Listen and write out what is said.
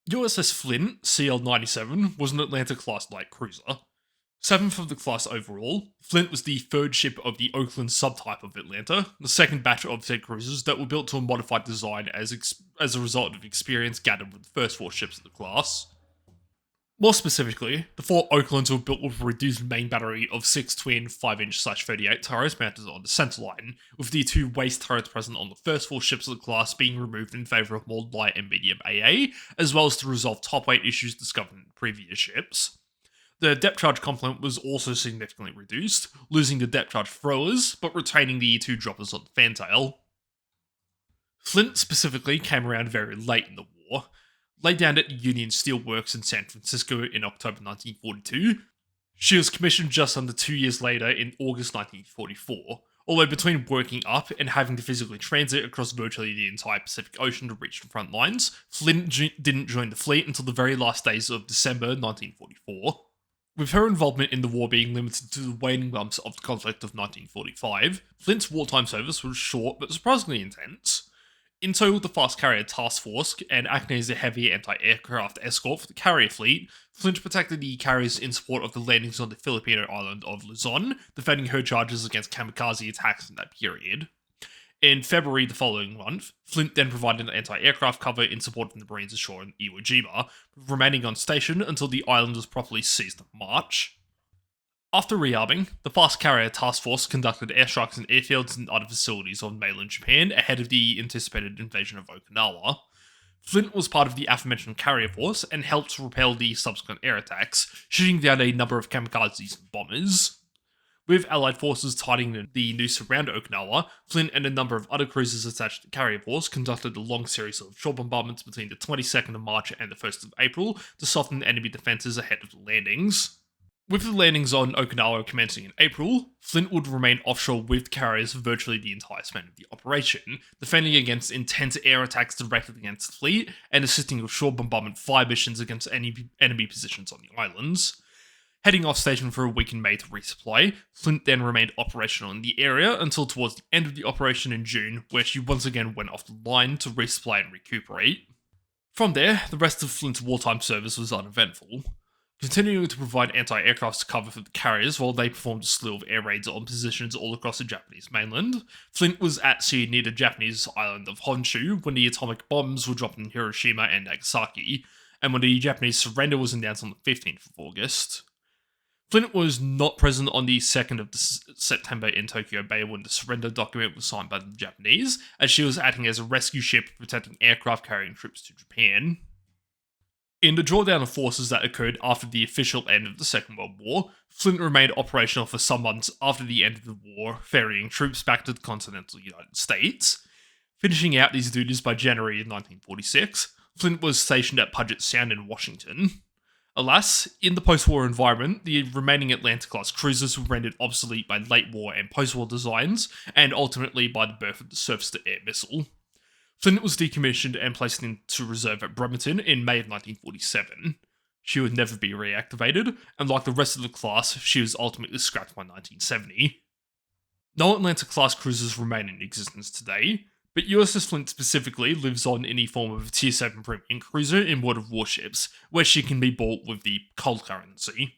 USS Flint, CL-97, was an Atlanta-class light cruiser. Seventh of the class overall, Flint was the third ship of the Oakland subtype of Atlanta, the second batch of said cruisers that were built to a modified design as a result of experience gathered with the first four ships of the class. More specifically, the four Oaklands were built with a reduced main battery of 6 twin 5-inch/38 turrets mounted on the centerline, with the two waist turrets present on the first four ships of the class being removed in favour of more light and medium AA, as well as to resolve top weight issues discovered in previous ships. The depth charge complement was also significantly reduced, losing the depth charge throwers, but retaining the two droppers on the fantail. Flint specifically came around very late in the war. Laid down at Union Steel Works in San Francisco in October 1942, she was commissioned just under 2 years later in August 1944, although between working up and having to physically transit across virtually the entire Pacific Ocean to reach the front lines, Flint didn't join the fleet until the very last days of December 1944. With her involvement in the war being limited to the waning months of the conflict of 1945, Flint's wartime service was short but surprisingly intense. In total, the Fast Carrier Task Force, and acting as a heavy anti-aircraft escort for the carrier fleet, Flint protected the carriers in support of the landings on the Filipino island of Luzon, defending her charges against kamikaze attacks in that period. In February the following month, Flint then provided anti-aircraft cover in support of the Marines ashore in Iwo Jima, remaining on station until the island was properly seized in March. After rearming, the Fast Carrier Task Force conducted airstrikes in airfields and other facilities on mainland Japan ahead of the anticipated invasion of Okinawa. Flint was part of the aforementioned carrier force and helped repel the subsequent air attacks, shooting down a number of kamikazes and bombers. With Allied forces tightening the noose around Okinawa, Flint and a number of other cruisers attached to the carrier force conducted a long series of shore bombardments between the 22nd of March and the 1st of April to soften enemy defences ahead of the landings. With the landings on Okinawa commencing in April, Flint would remain offshore with carriers for virtually the entire span of the operation, defending against intense air attacks directed against the fleet and assisting with shore bombardment fire missions against any enemy positions on the islands. Heading off station for a week in May to resupply, Flint then remained operational in the area until towards the end of the operation in June, where she once again went off the line to resupply and recuperate. From there, the rest of Flint's wartime service was uneventful, continuing to provide anti-aircraft cover for the carriers while they performed a slew of air raids on positions all across the Japanese mainland. Flint was at sea near the Japanese island of Honshu when the atomic bombs were dropped in Hiroshima and Nagasaki, and when the Japanese surrender was announced on the 15th of August. Flint was not present on the 2nd of September in Tokyo Bay when the surrender document was signed by the Japanese, as she was acting as a rescue ship protecting aircraft carrying troops to Japan. In the drawdown of forces that occurred after the official end of the Second World War, Flint remained operational for some months after the end of the war, ferrying troops back to the continental United States. Finishing out these duties by January of 1946, Flint was stationed at Puget Sound in Washington. Alas, in the post-war environment, the remaining Atlanta-class cruisers were rendered obsolete by late war and post-war designs, and ultimately by the birth of the surface-to-air missile. Flint was decommissioned and placed into reserve at Bremerton in May of 1947. She would never be reactivated, and like the rest of the class, she was ultimately scrapped by 1970. No Atlanta-class cruisers remain in existence today, but USS Flint specifically lives on in the form of a Tier 7 premium cruiser in World of Warships, where she can be bought with the cold currency.